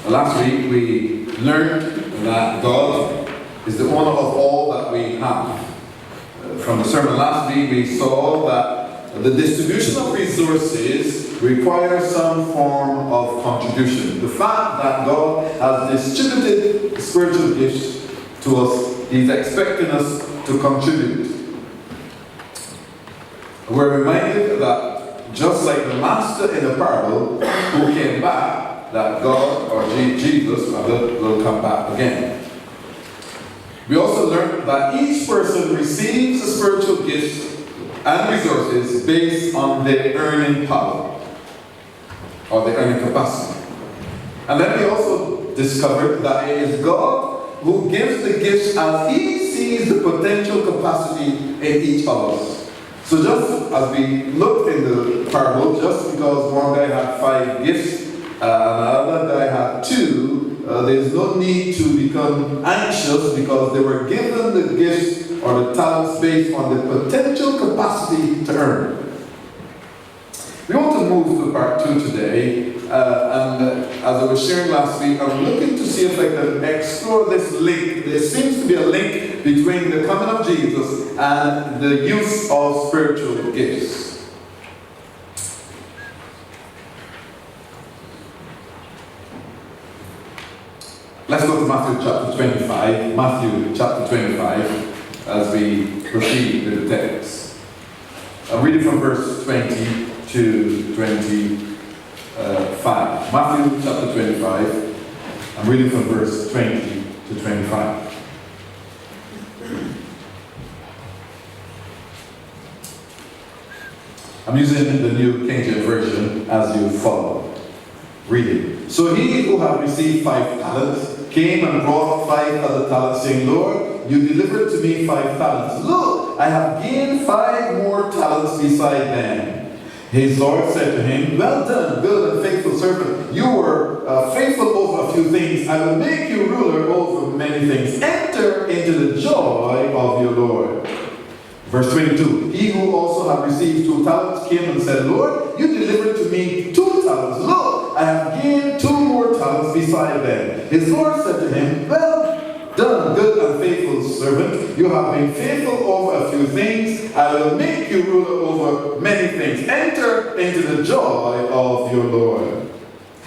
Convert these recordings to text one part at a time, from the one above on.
Last week we learned that God is the owner of all that we have. From the sermon last week we saw that the distribution of resources requires some form of contribution. The fact that God has distributed spiritual gifts to us, He's expecting us to contribute. We're reminded that just like the master in the parable who came back, that God, or Jesus rather, will come back again. We also learned that each person receives a spiritual gift and resources based on their earning power or their earning capacity. And then we also discovered that it is God who gives the gifts as He sees the potential capacity in each of us. So just as we looked in the parable, just because one guy had 5 gifts and another guy had 2, there's no need to become anxious because they were given the gifts or the talents based on the potential capacity to earn. We want to move to part 2 today, and as I was sharing last week, I'm looking to see if I can explore this link. There seems to be a link between the coming of Jesus and the use of spiritual gifts. Let's go to Matthew chapter 25. Matthew chapter 25 as we proceed with the text. I'm reading from verse 20 to 25. Matthew chapter 25. I'm reading from verse 20 to 25. I'm using the New King James Version as you follow. Reading. So he who had received 5 talents came and brought 5 other talents, saying, Lord, you delivered to me 5 talents. Look, I have gained 5 more talents beside them. His Lord said to him, well done, good and faithful servant. You were faithful over a few things. I will make you ruler over many things. Enter into the joy of your Lord. Verse 22, he who also had received 2 talents came and said, Lord, you delivered to me 2 talents. Look, I have gained 2 more talents beside them. His Lord said to him, well done, good and faithful servant. You have been faithful over a few things. I will make you ruler over many things. Enter into the joy of your Lord.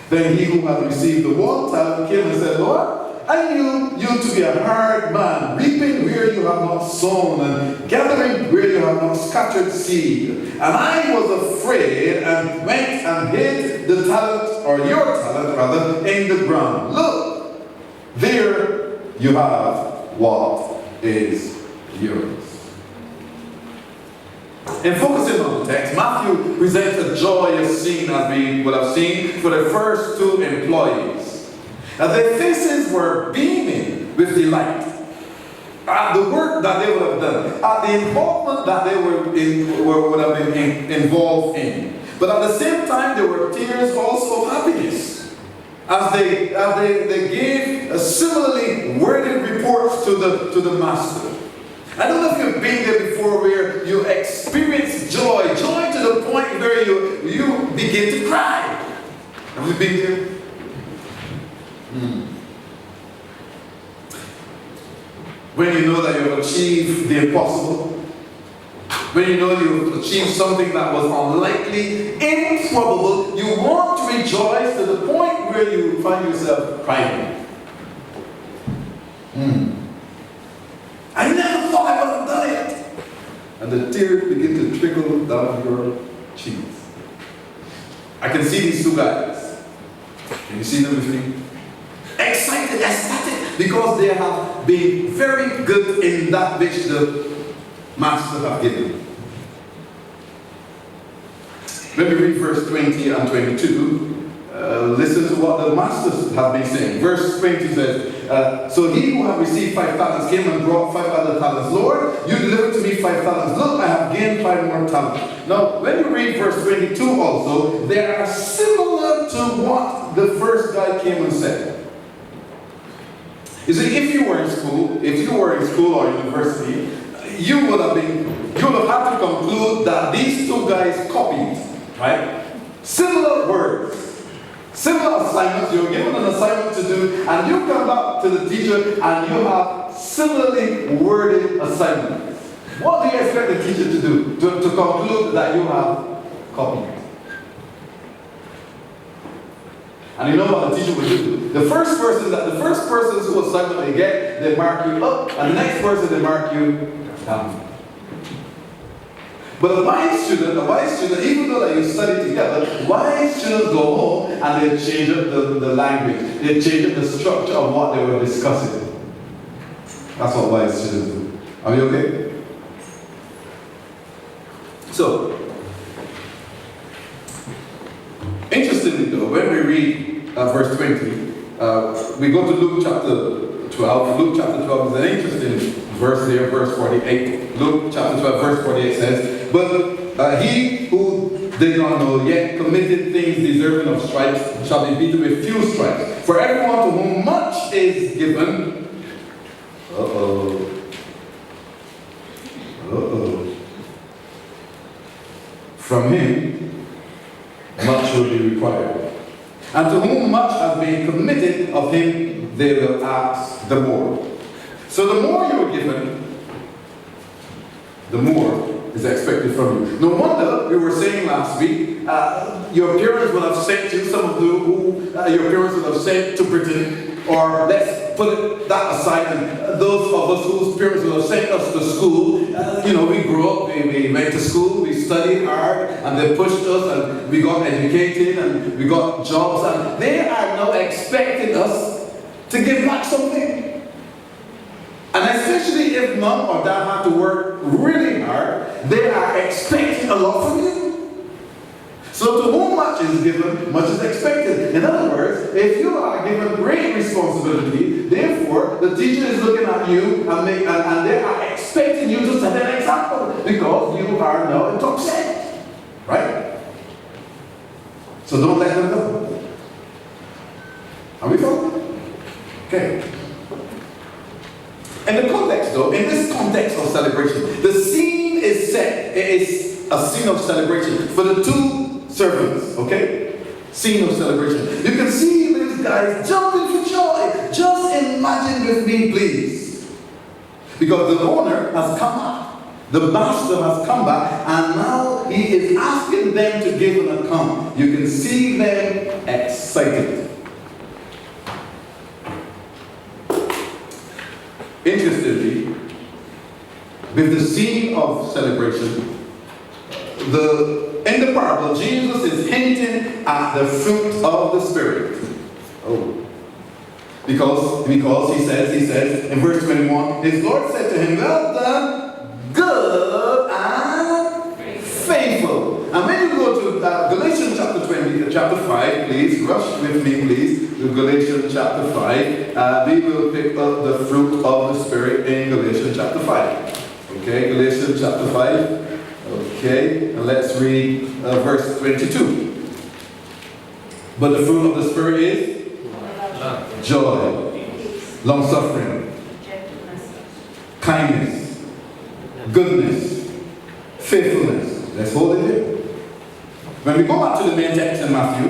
Then he who had received the 1 talent came and said, Lord, I knew you to be a hard man, reaping where you have not sown, and gathering where you have not scattered seed. And I was afraid, and went and hid the talent, or your talent rather, in the ground. Look, there you have what is yours. In focusing on the text, Matthew presents a joyous scene, as we would have seen, for the first 2 employees. Now their faces were beaming with delight at the work that they would have done, at the involvement that they would have been involved in. But at the same time, there were tears also of happiness as they gave similarly worded reports to the master. I don't know if you've been there before, where you experience joy to the point where you begin to cry. Have you been there? When you know that you have achieved the impossible, when you know you've achieved something that was unlikely, improbable, you want to rejoice to the point where you find yourself crying. I never thought I would have done it. And the tears begin to trickle down your cheeks. I can see these 2 guys. Can you see them with me? Excited, ecstatic, because they have been very good in that which the master have given. When we read verse 20 and 22, listen to what the masters have been saying. Verse 20 says, so he who had received 5 talents came and brought 5 other talents. Lord, you delivered to me 5 talents. Look, I have gained 5 more talents. Now, when you read verse 22 also, they are similar to what the first guy came and said. You see, if you were in school or university, you would have had to conclude that these two guys copied, right? Similar words, similar assignments. You're given an assignment to do, and you come back to the teacher and you have similarly worded assignments. What do you expect the teacher to do? To conclude that you have copied. And you know what the teacher will do? The first person's who assignment they get, they mark you up, and the next person they mark you down. But a wise student, even though that you study together, wise students go home and they change up the language. They change up the structure of what they were discussing. That's what wise students do. Are we okay? So, interestingly though, when we read verse 20, we go to Luke chapter 12. Luke chapter 12 is an interesting verse there, verse 48. Luke chapter 12, verse 48 says, "But he who did not know yet committed things deserving of stripes shall be beaten with few stripes. For everyone to whom much is given," "from him much will be required. And to whom much has been committed, of him they will ask the more." So the more you are given, the more is expected from you. No wonder, we were saying last week, your parents would have sent you, some of you who your parents would have sent to Britain, or let's put that aside, and those of us whose parents would have sent us to school, we grew up, we went to school, we studied hard, and they pushed us, and we got educated, and we got jobs, and they are now expecting us to give back something. And especially if mom or dad have to work really hard, they are expecting a lot from you. So to whom much is given, much is expected. In other words, if you are given great responsibility, therefore the teacher is looking at you and they are expecting you to set an example because you are now a top set. Right? So don't let them go. Are we following? Okay. In the context though, in this context of celebration, the scene is set. It is a scene of celebration for the two servants, okay? Scene of celebration. You can see these guys jumping for joy. Just imagine with me, please. Because the owner has come back. The master has come back, and now he is asking them to give an account. You can see them excited. Interestingly, with the scene of celebration, in the parable, Jesus is hinting at the fruit of the Spirit. Oh. Because he says in verse 21, his Lord said to him, "Well done, good and faithful." And when you go to Galatians chapter 5, please, rush with me, please, to Galatians chapter 5. We will pick up the fruit of the Spirit in Galatians chapter 5. Okay, Galatians chapter 5. Okay, and let's read verse 22. But the fruit of the Spirit is love, joy, long-suffering, kindness, goodness, faithfulness. Let's hold it here. When we go back to the main text in Matthew,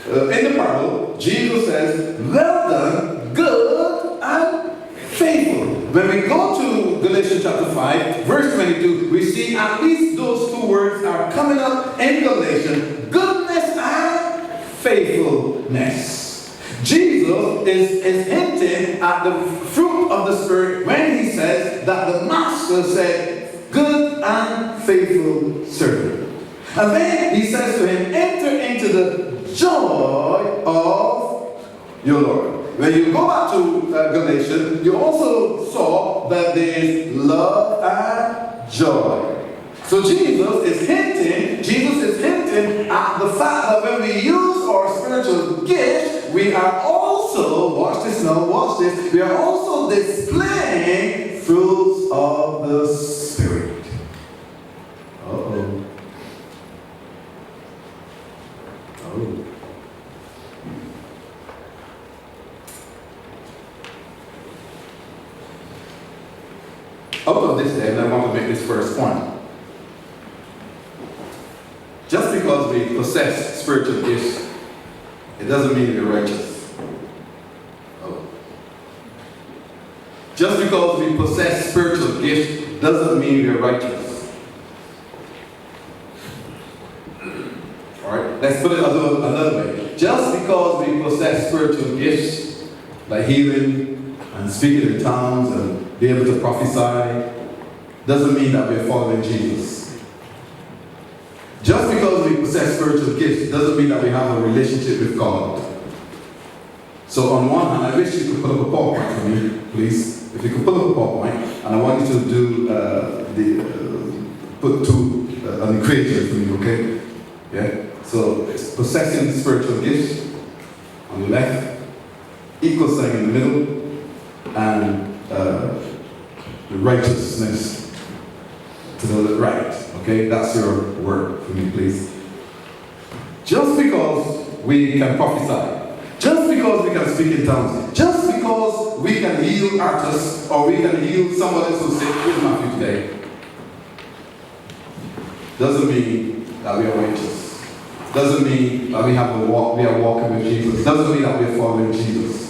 in the parable, Jesus says, "Well done, good and faithful." When we go to Galatians chapter 5, verse 22, we see at least those two words are coming up in Galatians: goodness and faithfulness. Jesus is hinting at the fruit of the Spirit when he says that the master said, "Good and faithful servant." And then he says to him, "Enter into the joy of your Lord." When you go back to Galatians, you also saw that there is love and joy. So Jesus is hinting at the fact that when we use our spiritual gifts, we are also, watch this, we are also displaying fruits of the Spirit. Uh-oh. Out of this then, I want to make this first point. we possess spiritual gifts, it doesn't mean we're righteous. Oh. Just because we possess spiritual gifts doesn't mean we're righteous. Alright, let's put it another way. Just because we possess spiritual gifts, like healing and speaking in tongues and be able to prophesy, doesn't mean that we're following Jesus. Just because we possess spiritual gifts doesn't mean that we have a relationship with God. So on one hand, I wish you could put up a PowerPoint for me, please. If you could put up a PowerPoint, and I want you to do an equation for me, okay? Yeah. So it's possessing spiritual gifts on the left, equal sign in the middle, and the righteousness to the right. Okay, that's your work for me, please. Just because we can prophesy, just because we can speak in tongues, just because we can heal artists or we can heal somebody who's sick, here's Matthew today, doesn't mean that we are righteous. Doesn't mean that we have a walk, we are walking with Jesus. Doesn't mean that we are following Jesus.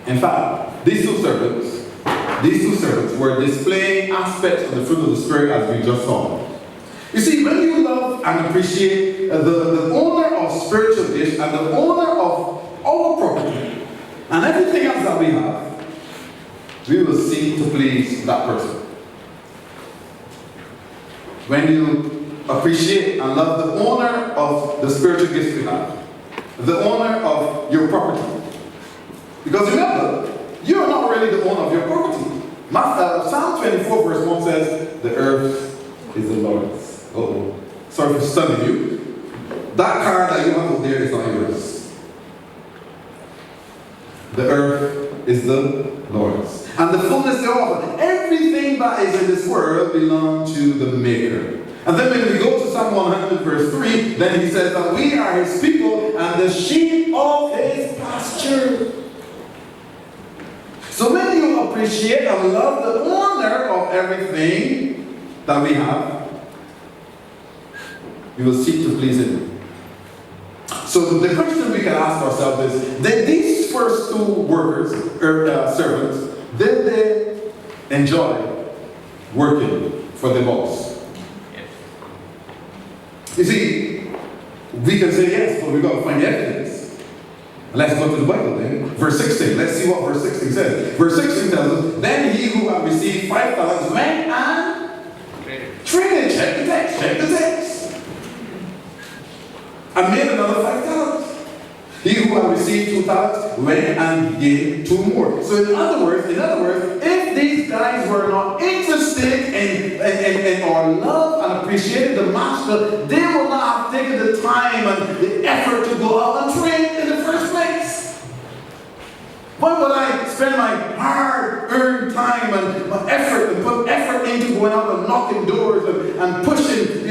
In fact, these two servants were displaying aspects of the fruit of the Spirit as we just saw. You see, when you love and appreciate the owner of spiritual gifts and the owner of our property and everything else that we have, we will seek to please that person. When you appreciate and love the owner of the spiritual gifts we have, the owner of your property. Because remember, you're not really the owner of your property. Psalm 24 verse 1 says, the earth is the Lord's. Uh-oh. Sorry for stunning you. That car that you have over there is not yours. The earth is the Lord's. And the fullness thereof, everything that is in this world belongs to the Maker. And then when we go to Psalm 100 verse 3, then he says that we are his people and the sheep of his pasture. So when you appreciate and love the owner of everything that we have, you will seek to please him. So the question we can ask ourselves is, did these first two workers, servants, did they enjoy working for the boss? You see, we can say yes, but we've got to find the evidence. Let's go to the Bible then. Verse 16. Let's see what verse 16 says. Verse 16 tells us, then he who had received 5 talents went and traded. Check the text. And made another 5 talents. He who had received 2 talents went and gave 2 more. So in other words, if these guys were not interested in or love and appreciated the master, they would not have taken the time and the effort to go out and trade in the first place. Why would I spend my hard-earned time and my effort and put effort into going out and knocking doors and pushing,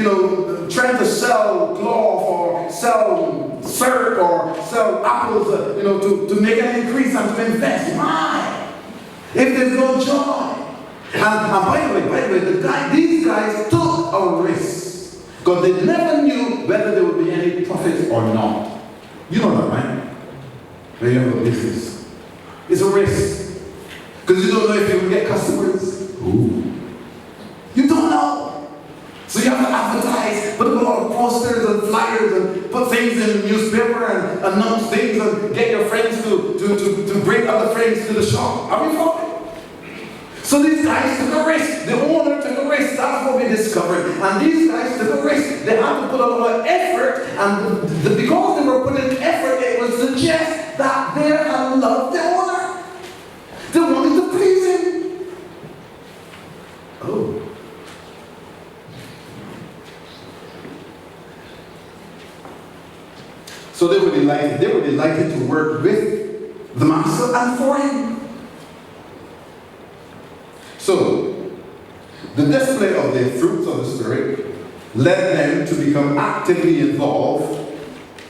trying to sell cloth or sell syrup or sell apples, to make an increase and to invest? Why? If there's no joy. And by the way, these guys took a risk because they never knew whether there would be any profit or not. You know that, right? When you have a business. It's a risk. Because you don't know if you will get customers. Ooh. You don't know. So you have to advertise, put up a lot of posters and flyers and put things in the newspaper and announce things and get your friends to bring other friends to the shop. Are we following? So these guys took a risk. The owner took a risk. That's what we discovered. And these guys took a risk. They had to put a lot of effort. And because they were putting effort, it would suggest that they had loved the owner. They wanted to please him. Oh. So they were delighted to work with the master and for him. So, the display of the fruits of the Spirit led them to become actively involved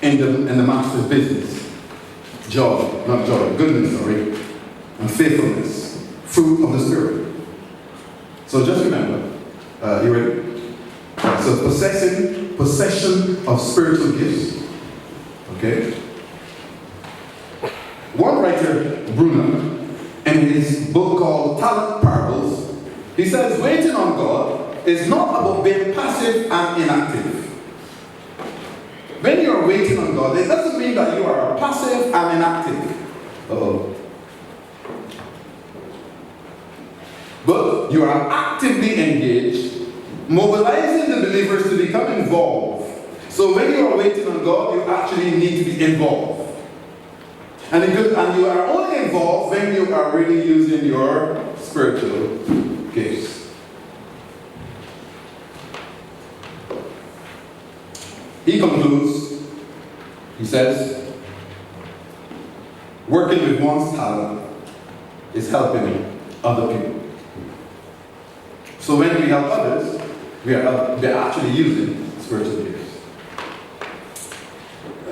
in the master's business. Goodness, and faithfulness, fruit of the Spirit. So just remember, you ready? So possession of spiritual gifts. Okay? One writer, Bruner, in his book called Talent Parables, he says waiting on God is not about being passive and inactive. When you are waiting on God, it doesn't mean that you are passive and inactive. Uh-oh. But you are actively engaged, mobilizing the believers to become involved. So when you are waiting on God, you actually need to be involved. And you are only involved when you are really using your spiritual gifts. He concludes, he says, working with one's talent is helping other people. So when we help others, they're actually using spiritual gifts.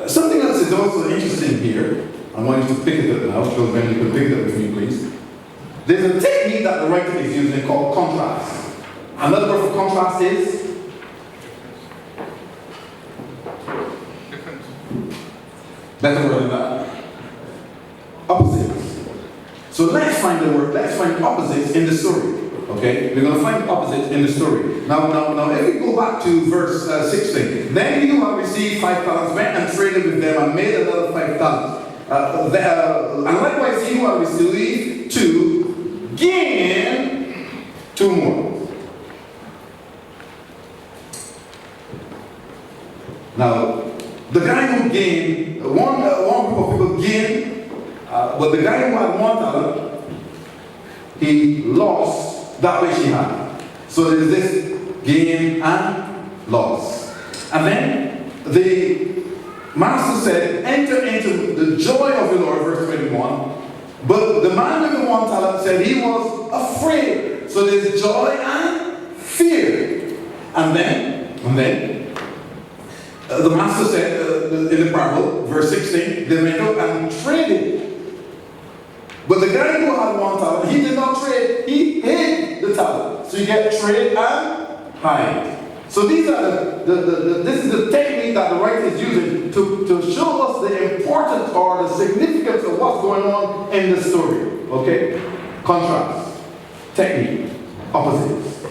Something else is also interesting here. I want you to pick it up now, so when you can pick it up with me, please. There's a technique that the writer is using called contrast. Another word for contrast is? Better word than that. Opposites. So let's find opposites in the story. Okay? We're going to find opposites in the story. Now, if we go back to verse 16. Then he who had received 5 talents went and traded with them and made another 5 talents. And likewise he who had received 2 gained 2 more. Now, the guy who gained, one group of people gained, but the guy who had 1 talent, he lost that which he had. So there's this gain and loss. And then the master said, enter into the joy of the Lord, verse 21. But the man with the 1 talent said he was afraid. So there's joy and fear. And then the master said in the parable, verse 16, they went out and traded. But the guy who had 1 talent, he did not trade, he hid the talent. So you get trade and hide. So these are this is the technique that the writer is using to show us the importance or the significance of what's going on in the story. Okay? Contrast, technique, opposites.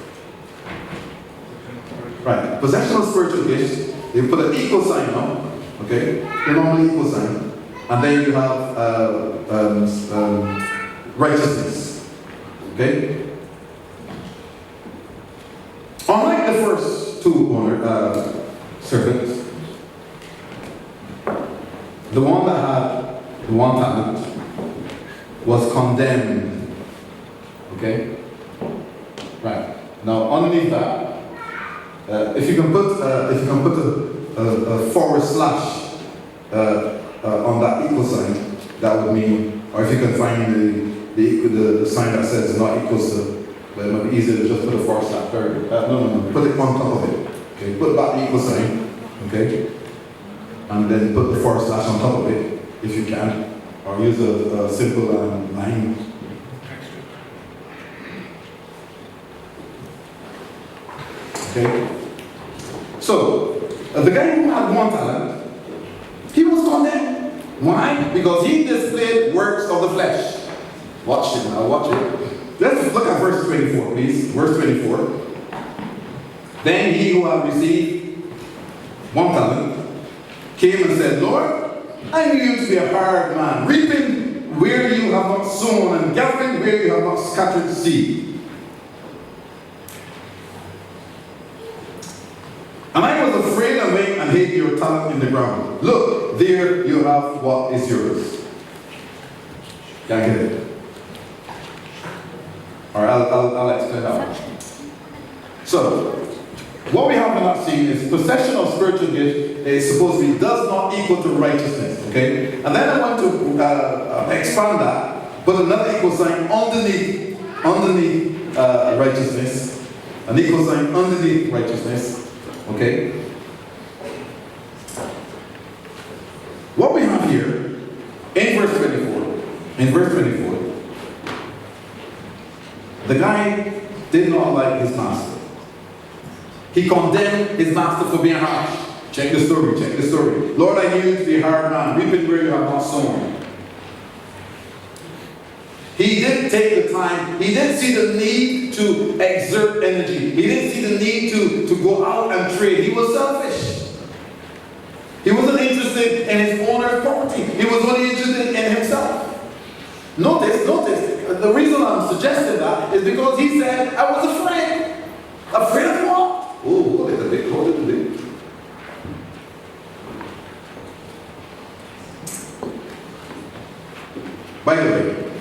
Right. Possession of spiritual gifts, you put an equal sign on, okay? The normal equal sign. And then you have righteousness. Okay? Unlike the first 2 servants, the one that had the 1 talent was condemned. Okay? Right. Now underneath that, if you can put a forward slash on that equal sign, that would mean, or if you can find the sign that says not equals to, well, it might be easier to just put a forward slash there. No, put it on top of it. Okay, put that equal sign, okay, and then put the forward slash on top of it, if you can, or use a simple line. Okay, so the guy who had 1 talent, he was condemned. Why? Because he displayed works of the flesh. Watch it now, watch it. Let's look at verse 24, please. Verse 24. Then he who had received 1 talent came and said, Lord, I knew you to be a hard man, reaping where you have not sown and gathering where you have not scattered seed. And I was afraid and went and hid your talent in the ground. Look, there you have what is yours. Can I get it? Or I'll explain that. So, what we have in that scene is possession of spiritual gift is supposed to be does not equal to righteousness. Okay? And then I want to expand that, put another equal sign underneath righteousness. An equal sign underneath righteousness. Okay? What we have here in verse 24, the guy did not like his master. He condemned his master for being harsh. Check the story, check the story. Lord, I knew you to be a hard man, reaping where you have not sown. He didn't take the time. He didn't see the need to exert energy. He didn't see the need to go out and trade. He was selfish. He wasn't interested in his owner's property. He was only interested in himself. Notice, the reason I'm suggesting that is because he said, I was afraid. Afraid of what? Oh, hold it a bit. By the way,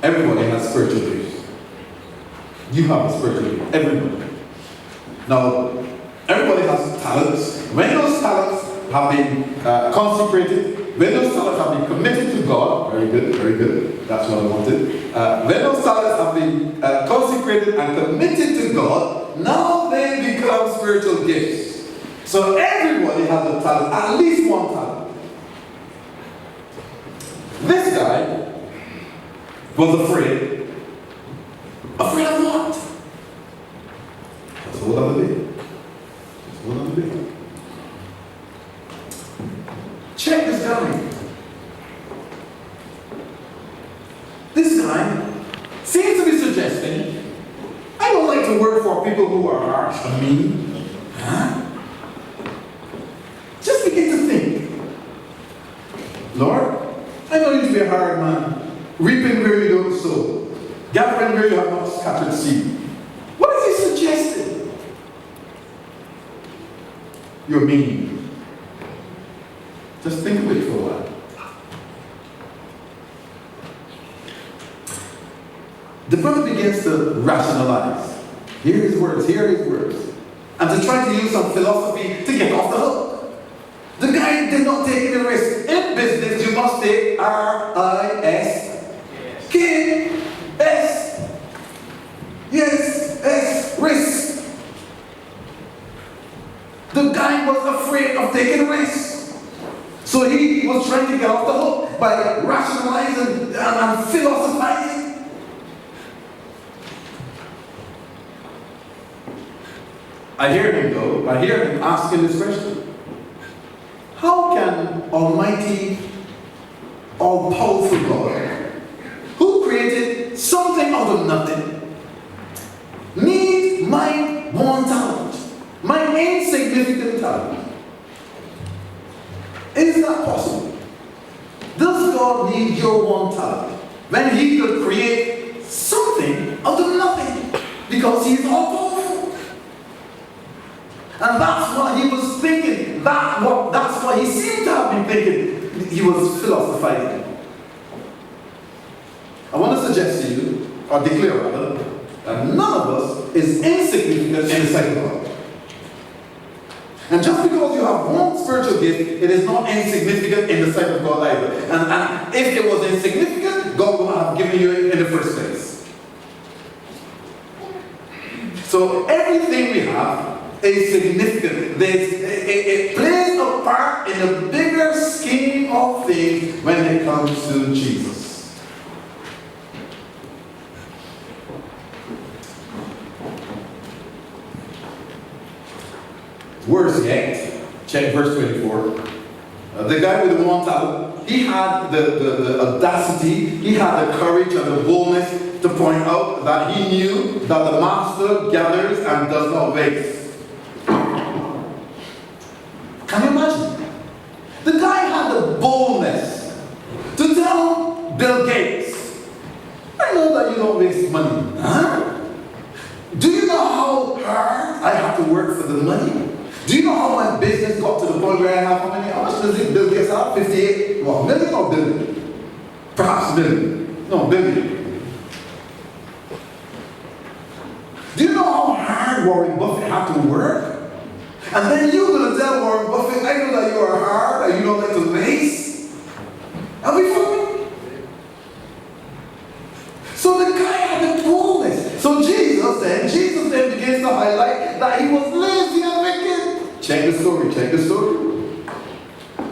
everybody has spiritual gifts. You have a spiritual gift. Everybody. Now, everybody has talents. When those talents have been consecrated, when those talents have been committed to God, very good, that's what I wanted. When those talents have been consecrated and committed to God, now they become spiritual gifts. So everybody has a talent, at least one talent. This guy was afraid. Afraid of what? That's a whole other bit. That's a whole other bit. Check this guy. This guy seems to be suggesting, I don't like to work for people who are harsh and mean. Huh? Just begin to think. Lord, I know you to be a hard man, reaping where you don't sow, gathering where you have not scattered seed. What is he suggesting? You're mean. Just think of it for a while. The brother begins to rationalize. Hear his words. And to try to use some philosophy to get off the hook. The guy did not take any risk. In business, you must take R-I-S-K-S. Yes, S, risk. The guy was afraid of taking risks. So he was trying to get off the hook by rationalizing and philosophizing. I hear him asking this question. How can Almighty, all-powerful God, who created something out of nothing, need my one talent, my insignificant talent? Is that possible? Does God need your one talent when He could create something out of nothing? Because He is all-powerful. And that's what he was thinking. That's what he seemed to have been thinking. He was philosophizing. I want to suggest to you, or declare rather, that none of us is insignificant in the sight of God. And just because you have one spiritual gift, it is not insignificant in the sight of God either. And if it was insignificant, God would have given you it in the first place. So everything we have is significant. It plays a part in the bigger scheme of things when it comes to Jesus. Worse yet, check verse 24. The guy with the one talent, he had the audacity, he had the courage and the boldness to point out that he knew that the master gathers and does not waste. Can you imagine? The guy had the boldness to tell Bill Gates, I know that you don't waste money. Huh? Do you know how hard I have to work for the money? Do you know how my business got to the point where I have how many? How much does Bill Gates have? 58? What, million or billion? Perhaps billion. No, billion. Do you know how hard Warren Buffett had to work? And then you're going to tell Warren Buffett, I know that you are hard and you don't like to waste. Are we following? So the guy had the boldness. So Jesus then begins to highlight that he was lazy and wicked. Check the story.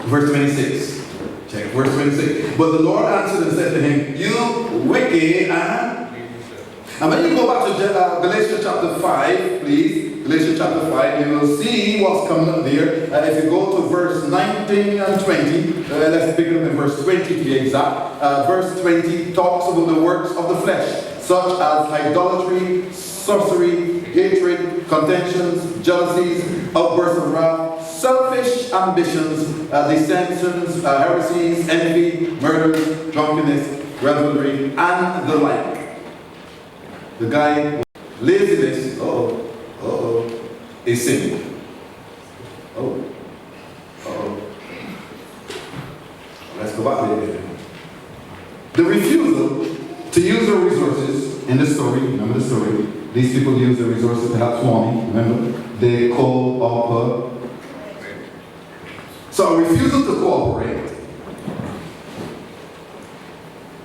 Verse 26. Check verse 26. But the Lord answered and said to him, you wicked and And when you go back to Galatians chapter 5, please, Galatians chapter 5, you will see what's coming up there. If you go to verse 19 and 20, let's pick it up in verse 20 to be exact. Verse 20 talks about the works of the flesh, such as idolatry, sorcery, hatred, contentions, jealousies, outbursts of wrath, selfish ambitions, dissensions, heresies, envy, murders, drunkenness, revelry, and the like. The guy, laziness, is sin. Let's go back there. The refusal to use the resources in the story, remember the story, these people use the resources to help swarming, remember? They call up So a refusal to cooperate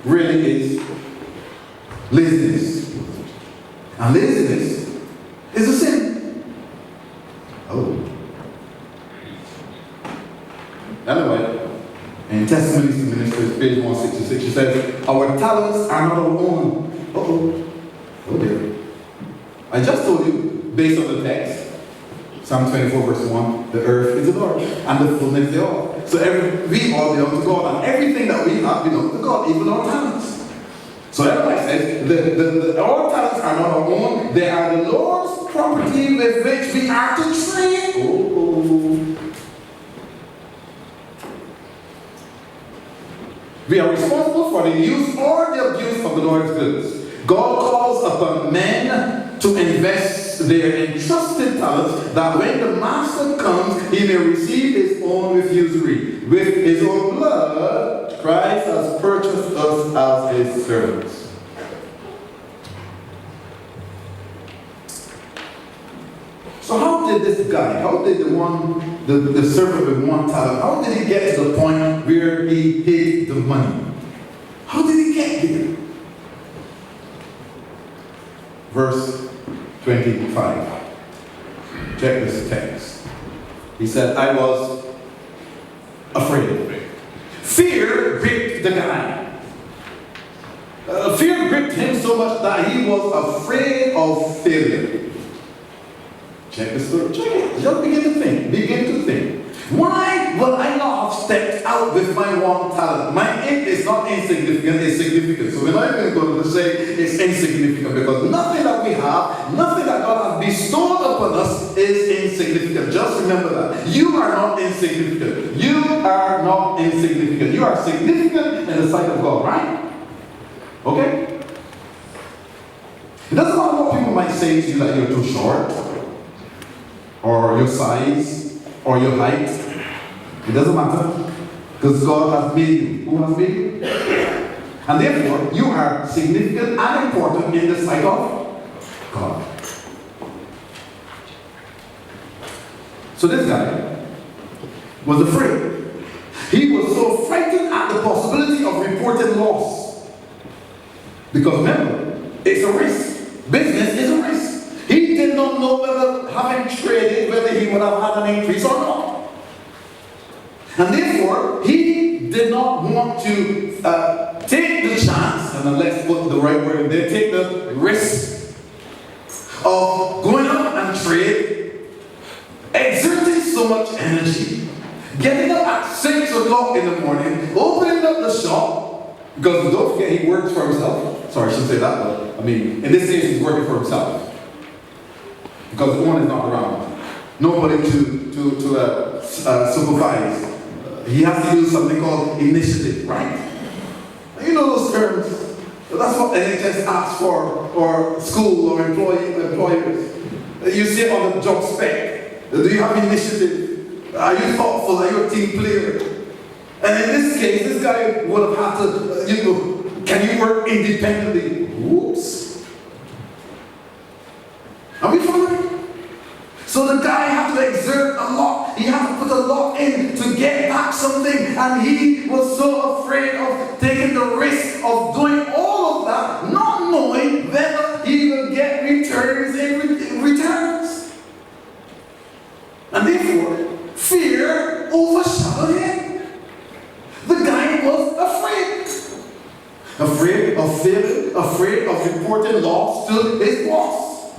really is laziness. And laziness is a sin. Anyway, in Testimonies to Ministers, page 166, she says, our talents are not our own. Oh dear. I just told you, based on the text, Psalm 24 verse 1, the earth is the Lord, and the fullness thereof. So we all belong to God, and everything that we have belongs to God, even our talents. So everybody says, our talents are not our own, they are the Lord's property with which we are to trade. We are responsible for the use or the abuse of the Lord's goods. God calls upon men to invest their entrusted talents, that when the master comes, he may receive his own with usury. With his own blood, Christ has purchased us as his servants. So how did this guy, how did the servant with one talent, how did he get to the point where he hid the money? How did he get there? Verse 25. Check this text. He said, I was afraid. Fear gripped the guy. Fear gripped him so much that he was afraid of failure. Check this story. Check it. Just begin to think. Begin to think. Why would I not have stepped out with my one talent? My it is not insignificant, it's significant. So we're not even going to say it's insignificant, because nothing that we have, nothing that God has bestowed upon us is insignificant. Just remember that. You are not insignificant. You are not insignificant. You are significant in the sight of God, right? Okay? It doesn't matter what people might say to you, that you're too short, or your size, or your height. It doesn't matter, because God has made you. Who has made you? And therefore, you are significant and important in the sight of God. So this guy was afraid. He was so frightened at the possibility of reported loss. Because remember, it's a risk. Business is a risk. He did not know whether, having traded, whether he would have had an increase or not. And therefore, he did not want to take the chance, and let's put the right word in there, take the risk of going out and trade, exerting so much energy, getting up at 6 o'clock in the morning, opening up the shop, because don't forget he works for himself. Sorry, I shouldn't say that, but I mean, in this case, he's working for himself. Because the owner is not around. Nobody to supervise. He has to use something called initiative, right? You know those terms. That's what NHS asks for, or school, or employers. You see it on the job spec. Do you have initiative? Are you thoughtful? Are you a team player? And in this case, this guy would have had to, can you work independently? Whoops. Are we following? So the guy had to exert a lot. He had to put a lot in to get back something. And he was so afraid of taking the risk of doing all of that, not knowing whether he will get returns in returns. And therefore, fear overshadowed him. The guy was afraid. Afraid of failure. still afraid of reporting loss to his boss.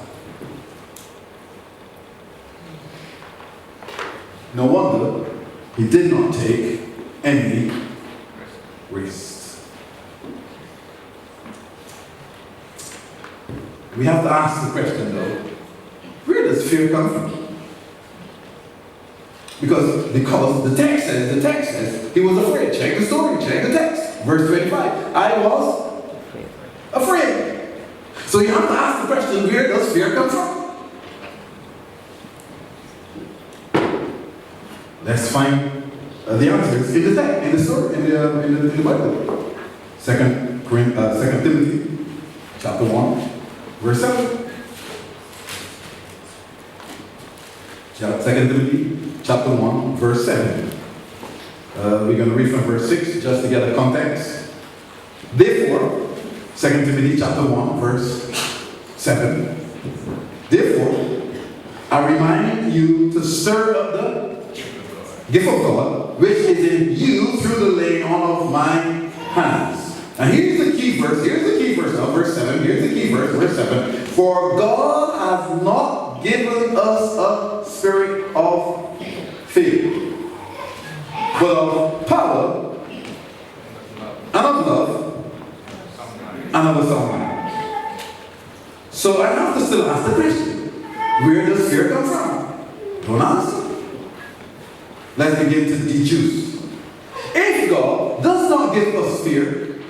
No wonder he did not take any risks. We have to ask the question though, where does fear come from? Because the text says he was afraid. Check the story, check the text. Verse 25, I was afraid. So you have to ask the question, where does fear come from? Let's find the answers in the text, in the story, in the Bible. 2 Timothy chapter 1, verse 7. 2 Timothy chapter 1, verse 7. We're going to read from verse 6 just to get a context. Therefore, 2 Timothy chapter 1, verse 7. Therefore, I remind you to stir up the gift of God, which is in you through the laying on of my hands. And here's the key verse. Now, verse 7. Here's the key verse, verse 7. For God has not given us a spirit of fear, but of power, and of love, and of a sound mind. So I have to still ask the question, where does fear come from? Don't answer. Let's begin to deduce. If God does not give us fear,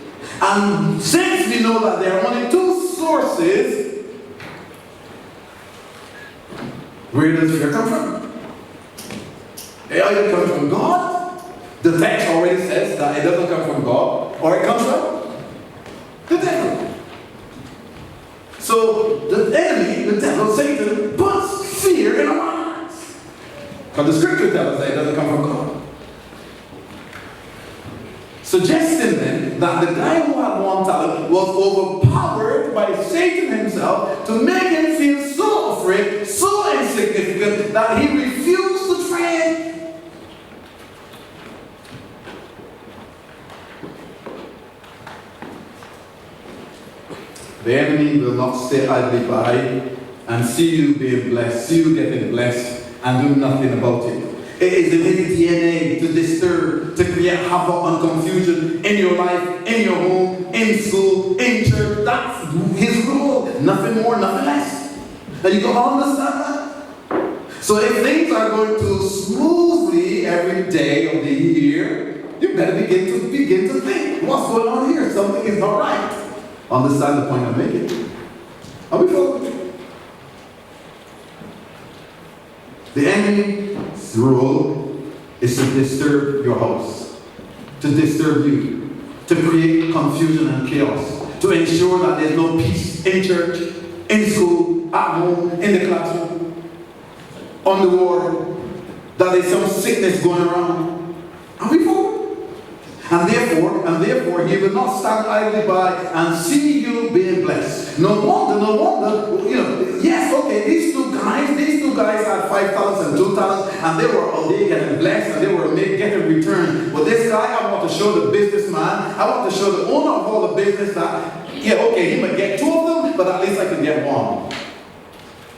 and since we know that there are only two sources, where does fear come from? It either comes from God. The text already says that it doesn't come from God, or it comes from the devil. So the enemy, the devil, Satan, puts fear in our minds. Because the scripture tells us that it doesn't come from God. Suggesting then that the guy who had one talent was overpowered by Satan himself to make him feel so afraid, so insignificant, that he refused to try. The enemy will not stay idly by and see you being blessed, see you getting blessed, and do nothing about it. It is in his DNA to disturb, to create havoc and confusion in your life, in your home, in school, in church. That's his rule. Nothing more, nothing less. And you can understand that? So if things are going too smoothly every day of the year, you better begin to think, what's going on here? Something is not right. Understand the point I'm making? Are we following? The enemy's role is to disturb your house, to disturb you, to create confusion and chaos, to ensure that there's no peace in church, in school, at home, in the classroom, on the ward, that there's some sickness going around. Are we following? And therefore, he will not stand idly by and see you being blessed. No wonder, yes, okay, these two guys had 5 talents and 2 talents, and they were all day getting blessed, and they were getting returned. But this guy, I want to show the businessman, I want to show the owner of all the business that, yeah, okay, he might get 2 of them, but at least I can get 1.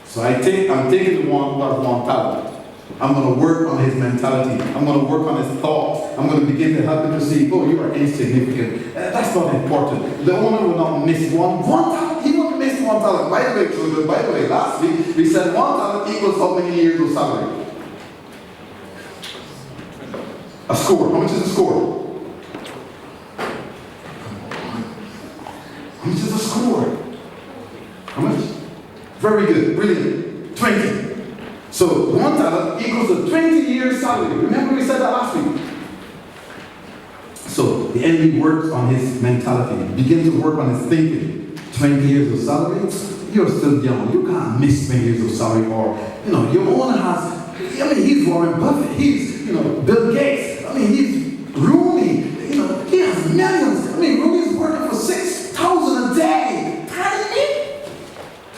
So I'm taking the one who has 1 talent. I'm going to work on his mentality. I'm going to work on his thoughts. I'm going to begin to help him to see, oh, you are insignificant. That's not important. The owner will not miss one talent. He won't miss 1 talent. By the way, children, last week we said 1 talent equals how many years of salary? A score. How much is a score? How much is a score? How much? Very good. Brilliant. 20. So 1 talent equals a 20 years salary. Remember we said that last week? So the enemy works on his mentality, begins to work on his thinking. 20 years of salary? You're still young. You can't miss 20 years of salary. Or, your owner has, he's Warren Buffett. He's, Bill Gates. He's Rooney. He has millions. Rooney's working for $6,000 a day. Pardon me?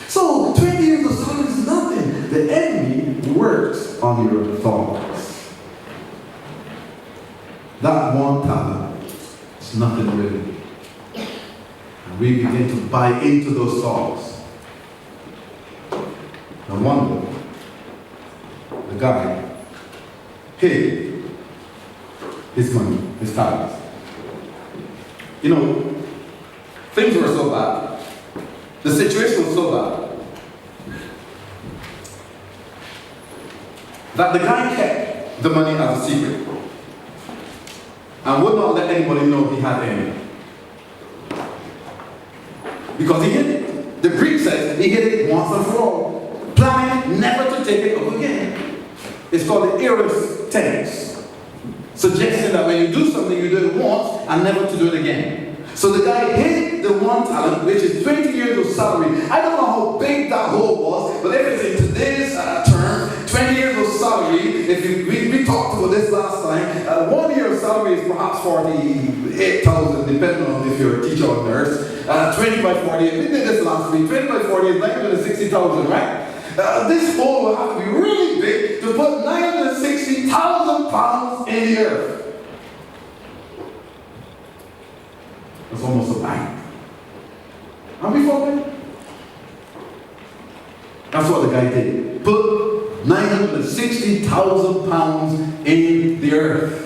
So 20 years of salary is nothing. The enemy works on your thoughts. That 1 talent is nothing really. we begin to buy into those thoughts. No wonder the guy hid his money, his talents. You know, things were so bad. The situation was so bad that the guy kept the money as a secret and would not let anybody know he had any. Because he hid it. The Greek says he hid it once and for all, planning never to take it up again. It's called the aorist tense, suggesting that when you do something, you do it once and never to do it again. So the guy hid the one talent, which is 20 years of salary. I don't know how big that hole was, but if it's in today's term, 20 years of salary, we talked about this last time, 1 year of salary is perhaps 48,000, depending on if you're a teacher or nurse. 20 by 40, we did this last week, 20 by 40 is 960,000, right? This hole will have to be really big to put 960,000 pounds in the earth. That's almost a bank. Are we following? That's what the guy did. Put 960,000 pounds in the earth.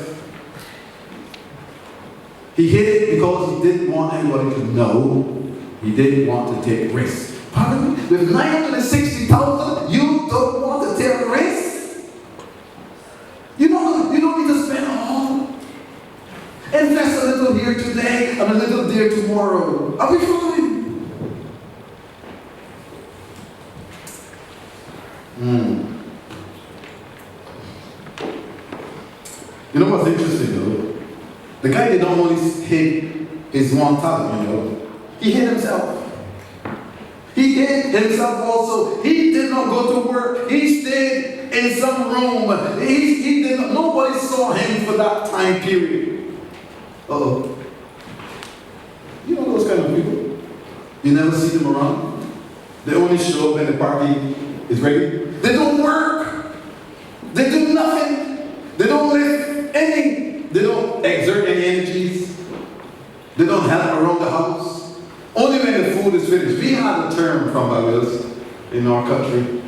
He hid it because he didn't want anybody to know. He didn't want to take risks. Pardon me? With 960,000, you don't want to take risks? You don't need to spend all. Invest a little here today and a little there tomorrow. Are we following? You know what's interesting though? The guy did not only hid his one talent, you know. He hid himself. He hid himself also. He did not go to work. He stayed in some room. He did not, nobody saw him for that time period. Uh-oh. You know those kind of people? You never see them around. They only show up when the party is ready. They don't work. They do nothing. They don't lift anything. They don't exert any energies. They don't help around the house. Only when the food is finished. We had a term from Barbados in our country.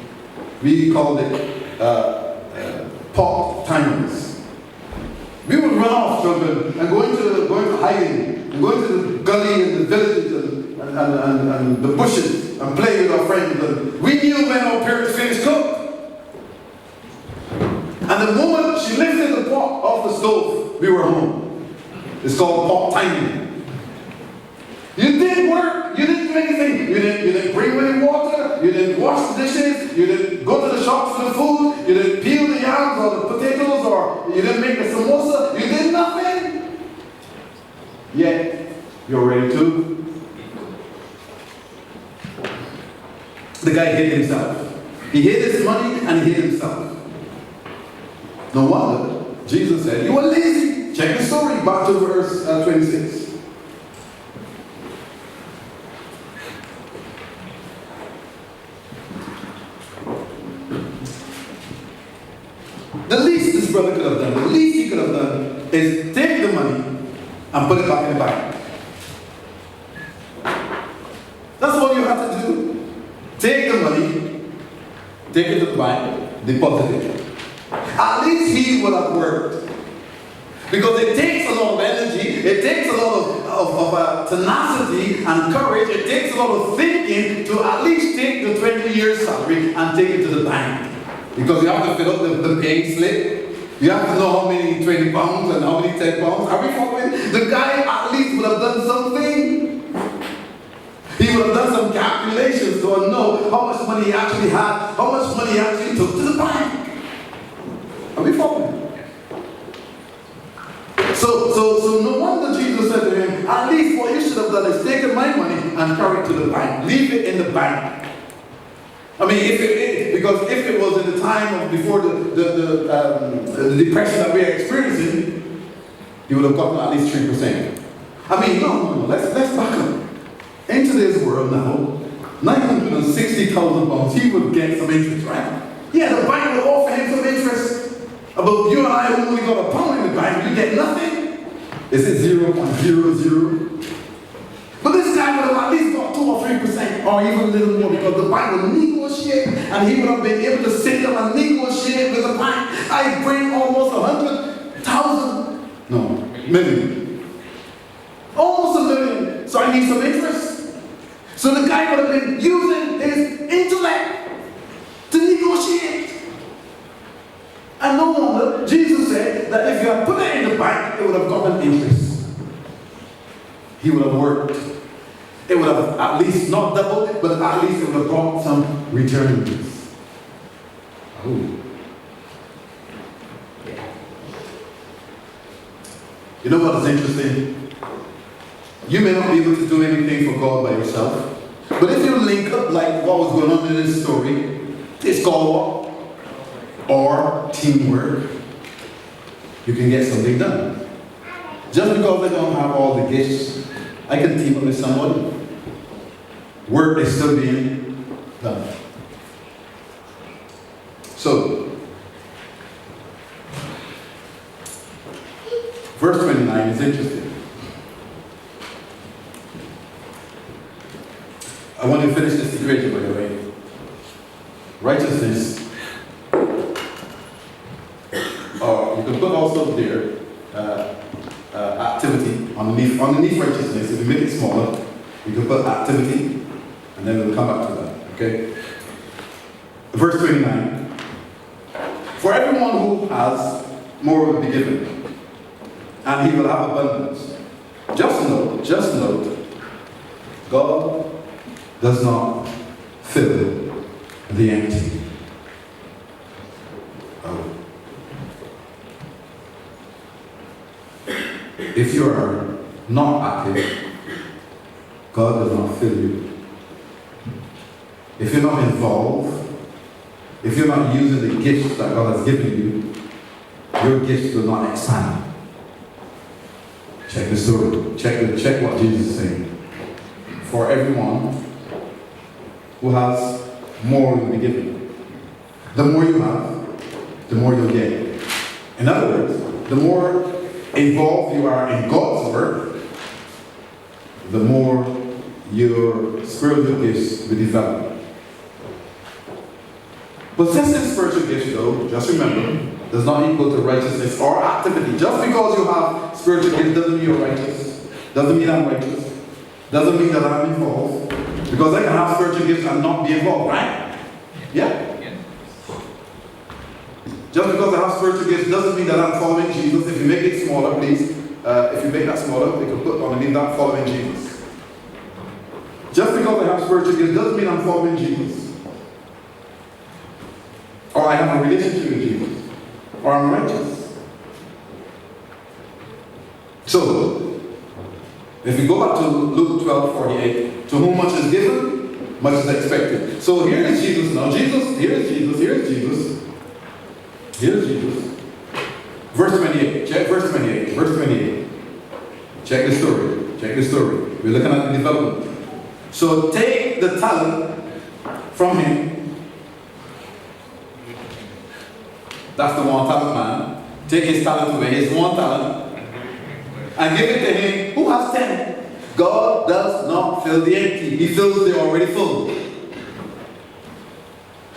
We called it pot timers. We would run off, children, and go into hiding, and go into the gully and the villages and the bushes and play with our friends. And we knew when our parents finished cook. And the moment she lifted the pot off the stove, we were home. It's called pot timing. You didn't work. You didn't do anything. You didn't bring any water. You didn't wash the dishes. You didn't go to the shops for the food. You didn't peel the yams or the potatoes, or you didn't make the samosa. You did nothing. Yet you're ready to. The guy hid himself. He hid his money and he hid himself. No wonder Jesus said, "You are lazy." Check the story. Back to verse 26. The least this brother could have done, the least he could have done, is take the money and put it back in the bank. That's all you have to do. Take the money, take it to the bank, deposit it. At least he would have worked. Because it takes a lot of energy, it takes a lot of tenacity and courage, it takes a lot of thinking to at least take the 20 years salary and take it to the bank. Because you have to fill up the paying slip. You have to know how many 20 pounds and how many 10 pounds. Are we following? The guy at least would have done something. He would have done some calculations to know how much money he actually had, how much money he actually took to the bank. Are we following? So no wonder Jesus said to him, at least what you should have done is taken my money and carry it to the bank. Leave it in the bank. I mean, because if it was in the time of before the depression that we are experiencing, he would have gotten at least 3%. I mean, no. Let's back up. In today's world now, 960,000 pounds, he would get some interest, right? Yeah, the bank will offer him some interest. But you and I who only got a pound in the bank, you get nothing. Is it 0.00? But this guy would have or even a little more, because the bank would negotiate, and he would have been able to sit down and negotiate with the bank. I bring almost 100,000, no, million. Almost a million. So I need some interest. So the guy would have been using his intellect to negotiate. And no wonder Jesus said that if you had put it in the bank, it would have gotten interest. He would have worked. It would have at least not doubled, but at least it would have brought some returns. Oh. You know what is interesting? You may not be able to do anything for God by yourself, but if you link up like what was going on in this story, it's called what? Or teamwork. You can get something done. Just because I don't have all the gifts, I can team up with somebody. Work is still being done. So, verse 29 is interesting. I want to finish this equation, by the way. Righteousness, you can put also there, activity, underneath righteousness. If you make it smaller, you can put activity, and then we'll come back to that, okay? Verse 29. For everyone who has, more will be given, and he will have abundance. Just note, God does not fill the empty. Oh. If you are not active, God does not fill you. If you're not involved, if you're not using the gifts that God has given you, your gifts will not expand. Check the story. Check what Jesus is saying. For everyone who has, more will be given. The more you have, the more you'll get. In other words, the more involved you are in God's work, the more your spiritual gifts will develop. Possessing spiritual gifts, though, just remember, does not equal to righteousness or activity. Just because you have spiritual gifts doesn't mean you're righteous. Doesn't mean I'm righteous. Doesn't mean that I'm involved. Because I can have spiritual gifts and not be involved, right? Yeah? Just because I have spiritual gifts doesn't mean that I'm following Jesus. If you make it smaller, please. If you make that smaller, we can put underneath that following Jesus. Just because I have spiritual gifts doesn't mean I'm following Jesus. Or I have a relationship with Jesus. Or I'm righteous. So, if you go back to Luke 12:48, to whom much is given, much is expected. So here is Jesus now. Here's Jesus. Verse 28. Check verse 28. Check the story. We're looking at the development. So take the talent from him. That's the 1 talent man. Take his talent away, his 1 talent, and give it to him who has 10. God does not fill the empty. He fills the already full.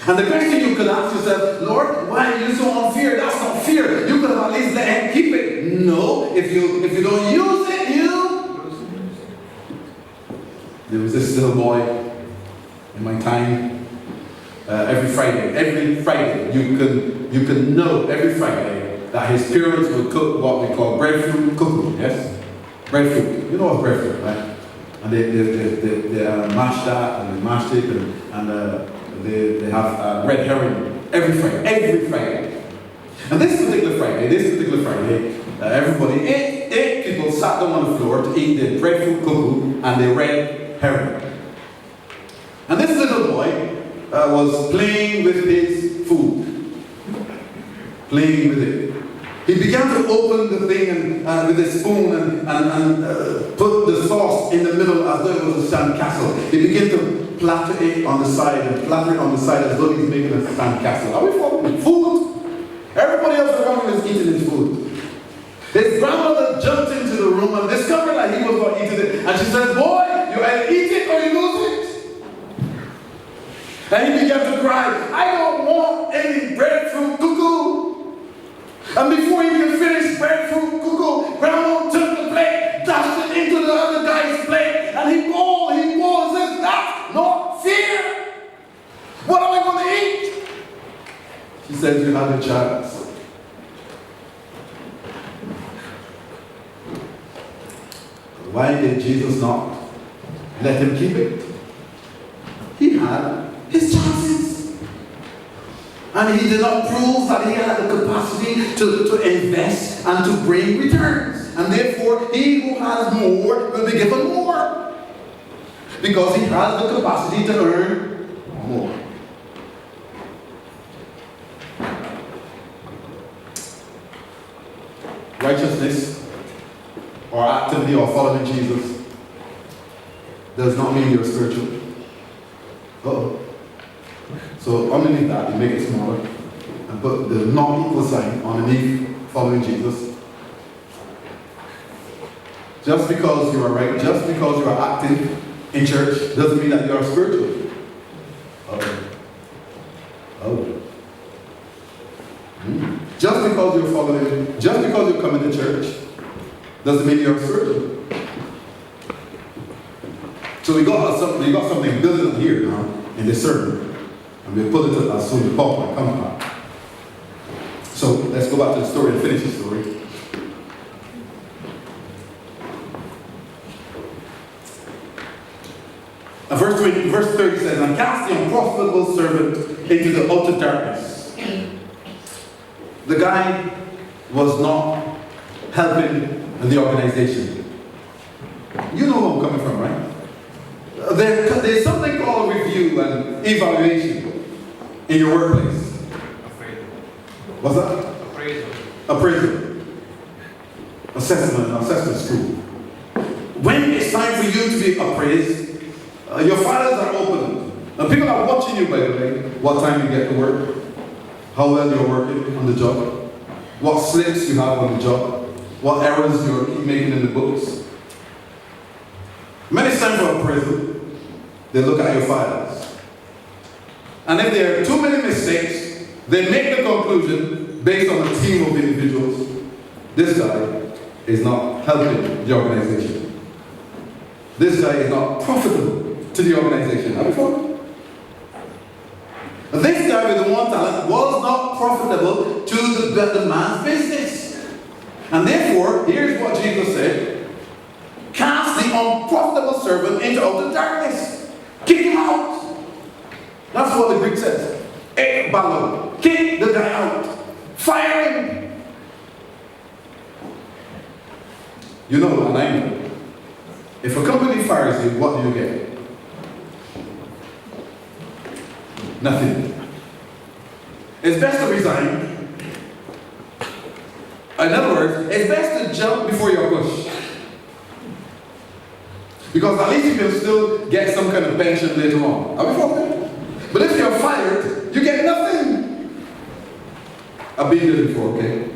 And the question you could ask yourself, Lord, why are you so unfair? That's not fair. You could have at least let him keep it. No, if you don't use it, There was this little boy in my time. Every Friday, you can know every Friday that his parents would cook what we call breadfruit cooking. Yes, breadfruit. You know what breadfruit, right? And they mash that and they mash it and they have red herring every Friday. And this particular Friday, everybody, eight people sat down on the floor to eat the breadfruit cuckoo and the red herring. And this little boy was playing with his food. Playing with it. He began to open the thing and with a spoon and put the sauce in the middle as though it was a sandcastle. He began to platter it on the side and platter it on the side as though he's making a sandcastle. Are we following? Food. Everybody else around him is eating his food. His grandmother jumped into the room and discovered that he was not eating it. And she said, boy, you either eat it or you lose it. And he began to cry, I don't want any breadfruit cuckoo. And before he could finish breadfruit cuckoo, Grandma took the plate, dashed it into the other guy's plate, and he bawled, says, that's not fair. What am I going to eat? She says, you have a chance. Why did Jesus not let him keep it? He had his chances. And he did not prove that he had the capacity to invest and to bring returns. And therefore, he who has more will be given more. Because he has the capacity to earn more. Righteousness or activity or following Jesus does not mean you're spiritual. Uh-oh. So underneath that, you make it smaller and put the not equal sign underneath following Jesus. Just because you are right, just because you are active in church doesn't mean that you are spiritual. Just because you're following, just because you're coming to church doesn't mean you're spiritual. So we got something building here now in this sermon. And we'll put it as soon as Paul comes back. So let's go back to the story and finish the story. And verse 30 says, and cast the unprofitable servant into the outer darkness. The guy was not helping the organization. You know where I'm coming from, right? There's something called review and evaluation in your workplace. Appraisal. What's that? Appraisal. Appraisal. Assessment school. When it's time for you to be appraised, your files are open. And people are watching you, by the way, what time you get to work, how well you're working on the job, what slips you have on the job, what errors you're making in the books. When it's time for appraisal, they look at your files. And if there are too many mistakes, they make the conclusion based on a team of individuals. This guy is not helping the organization. This guy is not profitable to the organization. Have you followed? This guy with the one talent was not profitable to the man's business. And therefore, here's what Jesus said. Cast the unprofitable servant into outer darkness. Kick him out. That's what the Greek says. Ekbalo. Kick the guy out. Fire him. You know, and I know. If a company fires you, what do you get? Nothing. It's best to resign. In other words, it's best to jump before you're pushed. Because at least you can still get some kind of pension later on. Are we following? But if you're fired, you get nothing. I've been there before, okay?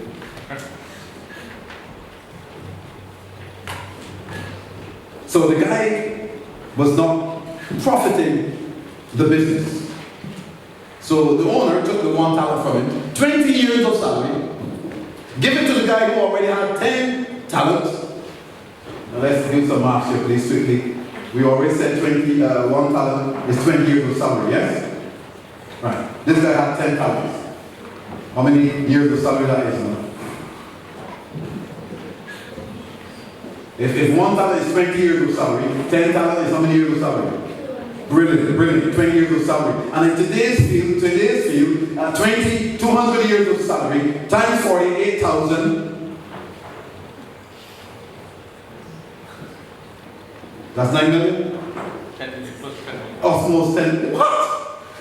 So the guy was not profiting the business. So the owner took the one talent from him, 20 years of salary, give it to the guy who already had 10 talents. Now let's do some math here, please, quickly. We already said one talent is 20 years of salary, yes? Right. This guy had 10 talents. How many years of salary that is now? If one talent is 20 years of salary, 10 talent is how many years of salary? Brilliant, brilliant, 20 years of salary. And in today's field, 200 years of salary, times 48,000, that's 9 million? 10 million plus 10 million. Almost 10. What?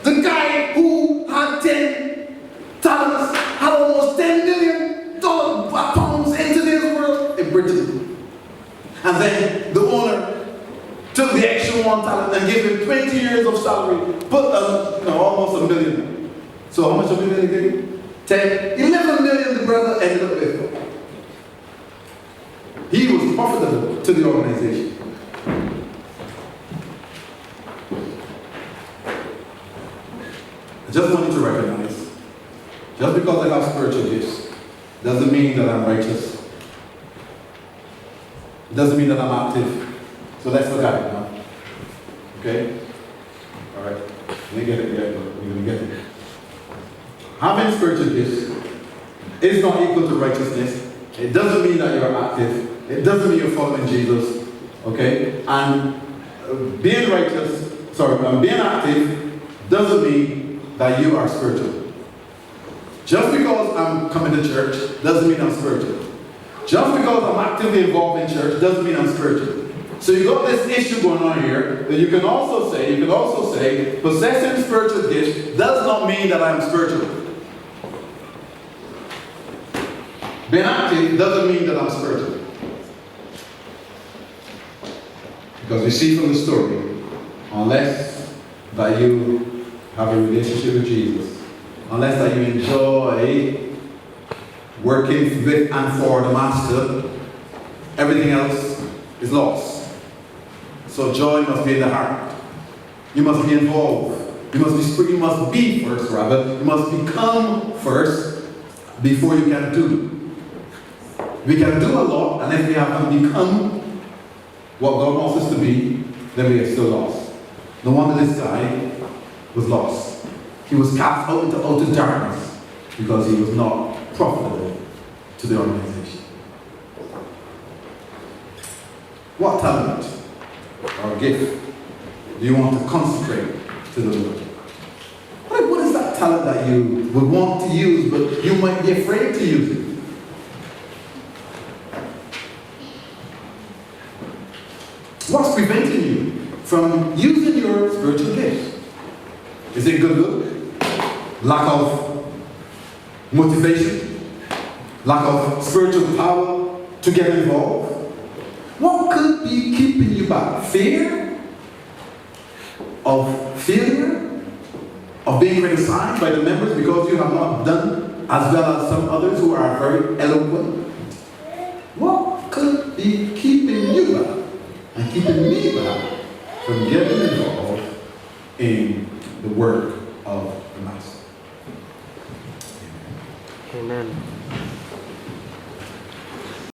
The guy who had 10 talents had almost $10 million pounds in today's world in Britain. And then the owner took the extra one talent and gave him 20 years of salary, put almost $1 million. So how much of a million did he give him? 10, 11 million the brother ended up with. He was profitable to the organization. I just want you to recognize, just because I have spiritual gifts, doesn't mean that I'm righteous. It doesn't mean that I'm active. So let's look at it now. Okay? Alright. Let me get it yet, but we're going to get it. Having spiritual gifts is not equal to righteousness. It doesn't mean that you're active. It doesn't mean you're following Jesus. Okay? And being being active doesn't mean that you are spiritual. Just because I'm coming to church doesn't mean I'm spiritual. Just because I'm actively involved in church doesn't mean I'm spiritual. So you got this issue going on here that you can also say, possessing spiritual gifts does not mean that I'm spiritual. Being active doesn't mean that I'm spiritual. Because we see from the story, unless that you have a relationship with Jesus, unless that you enjoy working with and for the Master, everything else is lost. So joy must be in the heart. You must be involved. You must be first, rather. You must become first before you can do. We can do a lot, and if we haven't become what God wants us to be, then we are still lost. No wonder this guy was lost. He was cast out into outer darkness because he was not profitable to the organization. What talent or gift do you want to consecrate to the Lord? What is that talent that you would want to use, but you might be afraid to use it? What's preventing you from using your spiritual gifts? Is it good look? Lack of motivation? Lack of spiritual power to get involved? What could be keeping you back? Fear of failure? Of being criticized by the members because you have not done as well as some others who are very eloquent? What could be keeping you back and keeping me back from getting involved in the work of the Master? Amen.